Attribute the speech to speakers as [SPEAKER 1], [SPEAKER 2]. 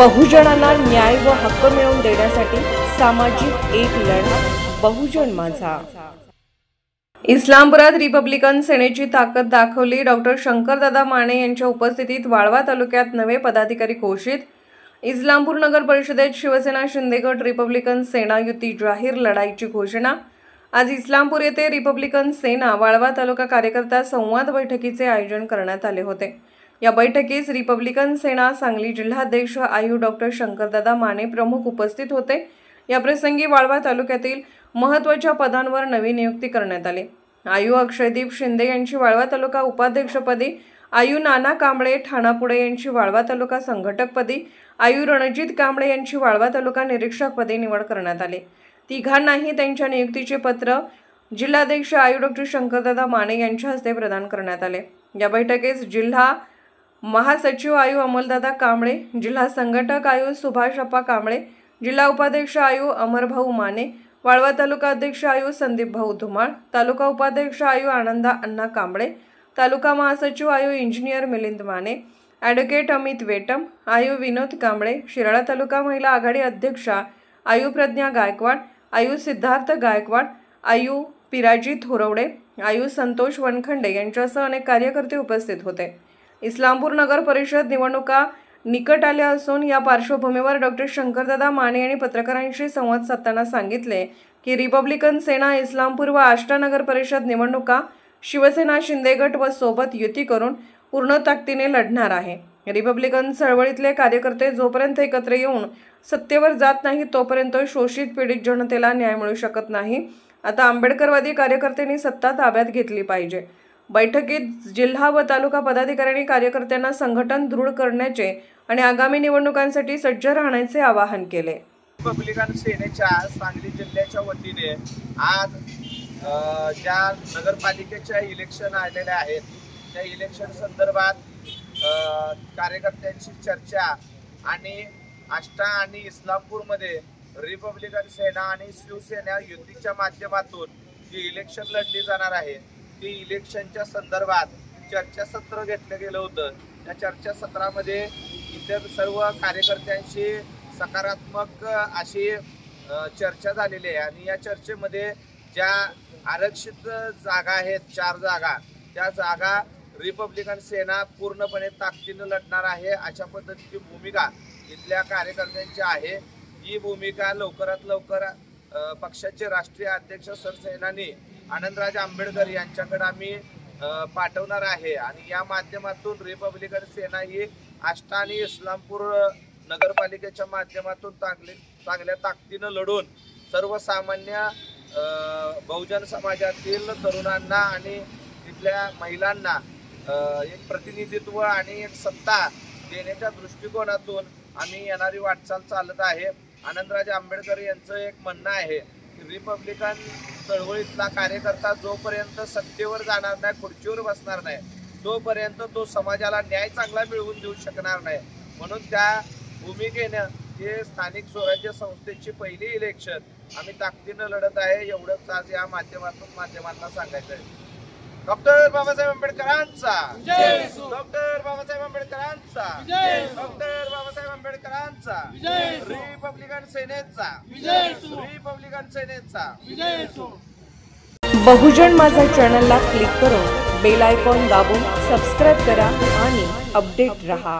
[SPEAKER 1] बहुजनांना न्याय व हक्क मिळवून देण्यासाठी सामाजिक एक लढा बहुजन माझा। इस्लामपुरात रिपब्लिकन सेनेची ताकद दाखवली। डॉक्टर शंकरदादा माने यांच्या उपस्थितीत वाळवा तालुक्यात नवे पदाधिकारी घोषित। इस्लामपूर नगर परिषदेत शिवसेना शिंदे गट रिपब्लिकन सेना युती जाहीर लढाईची घोषणा। आज इस्लामपूर येथे रिपब्लिकन सेना वाळवा तालुका कार्यकर्ता संवाद बैठकीचे आयोजन करण्यात आले होते। या बैठकीस रिपब्लिकन सेना सांगली जिल्हाध्यक्ष आयु डॉक्टर शंकरदादा माने प्रमुख उपस्थित होते। या प्रसंगी वाळवा तालुक्यातील महत्त्वाच्या पदांवर नवी नियुक्ती करण्यात आली। आयु अक्षयदीप शिंदे यांची वाळवा तालुका उपाध्यक्षपदी, आयु नाना कांबळे ठाणापुळे यांची वाळवा तालुका संघटकपदी, आयु रणजित कांबळे यांची वाळवा तालुका निरीक्षकपदी निवड करण्यात आली। तिघांनाही त्यांच्या नियुक्तीचे पत्र जिल्हाध्यक्ष आयु डॉक्टर शंकरदादा माने यांच्या हस्ते प्रदान करण्यात आले। या बैठकीस जिल्हा महासचिव आयु अमोलदादा कांबळे, जिल्हा संघटक आयु सुभाषप्पा कांबळे, जिल्हा उपाध्यक्ष आयु अमरभाऊ माने, वाळवा तालुका अध्यक्ष आयु संदीप भाऊ धुमाळ, तालुका उपाध्यक्ष आयु आनंदा अण्णा कांबळे, तालुका महासचिव आयु इंजिनियर मिलिंद माने, ॲडव्होकेट अमित वेटम, आयु विनोद कांबळे, शिराळा तालुका महिला आघाडी अध्यक्षा आयु प्रज्ञा गायकवाड, आयु सिद्धार्थ गायकवाड, आयु पिराजी थोरवडे, आयु संतोष वनखंडे यांच्यासह अनेक कार्यकर्ते उपस्थित होते। इस्लामपूर नगर परिषद निवडणुका निकट आल्या असून या पार्श्वभूमीवर डॉक्टर शंकरदादा माने यांनी पत्रकारांशी संवाद साधताना सांगितले की रिपब्लिकन सेना इस्लामपूर व आष्टा नगर परिषद निवडणुका शिवसेना शिंदे गट व सोबत युती करून पूर्ण ताकदीने लढणार आहे। रिपब्लिकन चळवळीतले कार्यकर्ते जोपर्यंत एकत्र येऊन सत्तेवर जात नाही तोपर्यंत शोषित पीडित जनतेला न्याय मिळू शकत नाही। आता आंबेडकरवादी कार्यकर्त्यांनी सत्ता ताब्यात घेतली पाहिजे। बैठकीत जिल्हा व तालुका पदाधिकाऱ्यांनी कार्यकर्त्यांना संघटन दृढ करण्याचे आणि आगामी निवडणुकांसाठी सज्ज राहण्याचे आवाहन केले।
[SPEAKER 2] रिपब्लिकन सेनेच्या सांगली जिल्ह्याच्या वतीने आज ज्या नगरपालिकेच्या इलेक्शन आलेल्या आहेत त्या इलेक्शन संदर्भात कार्यकर्त्यांची चर्चा आणि आष्टा आणि इस्लामपूरमध्ये रिपब्लिकन सेना आणि शिवसेना युतीच्या माध्यमातून जी इलेक्शन लढली जाणार आहे ती इलेक्शनच्या संदर्भात चर्चासत्र घेतलं गेलं होतं। त्या चर्चासत्रामध्ये इतर सर्व कार्यकर्त्यांशी सकारात्मक अशी चर्चा झालेली आहे आणि या चर्चेमध्ये ज्या आरक्षित जागा आहेत 4 जागा त्या जागा रिपब्लिकन सेना पूर्णपणे ताकदीने लढणार आहे अशा पद्धतीची भूमिका इथल्या कार्यकर्त्यांची आहे। ही भूमिका लवकरात लवकर पक्षाचे राष्ट्रीय अध्यक्ष सरसेनानी आनंदराज आंबेडकर यांच्याकडे आम्ही पाठवणार आहे आणि या माध्यमातून रिपब्लिकन सेना ही आष्टा आणि इस्लामपूर नगरपालिकेच्या माध्यमातून चांगल्या ताकदीनं लढून सर्वसामान्य बहुजन समाजातील तरुणांना आणि तिथल्या महिलांना एक प्रतिनिधित्व आणि एक सत्ता देण्याच्या दृष्टिकोनातून आम्ही येणारी वाटचाल चालत आहे। आनंदराज आंबेडकर यांचं एक म्हणणं आहे की रिपब्लिकन चळवळीतला कार्यकर्ता जोपर्यंत सत्तेवर जाणार नाही, खुर्चीवर बसणार नाही तोपर्यंत तो समाजाला न्याय चांगला मिळवून देऊ शकणार नाही। म्हणून त्या भूमिकेनं हे स्थानिक स्वराज्य संस्थेची पहिली इलेक्शन आम्ही ताकदीनं लढत आहे एवढंच आज या माध्यमांना सांगायचं आहे। डॉक्टर बाबासाहेब आंबेडकरांचा जय, डॉक्टर बाबासाहेब आंबेडकरांचा जय, डॉक्टर बाबासाहेब आंबेडकरांचा जय, रिपब्लिकन सेनेचा जय, रिपब्लिकन सेनेचा जय।
[SPEAKER 1] बहुजन माझा चॅनलला क्लिक करून बेल आयकॉन दाबून सबस्क्राइब करा आणि अपडेट रहा।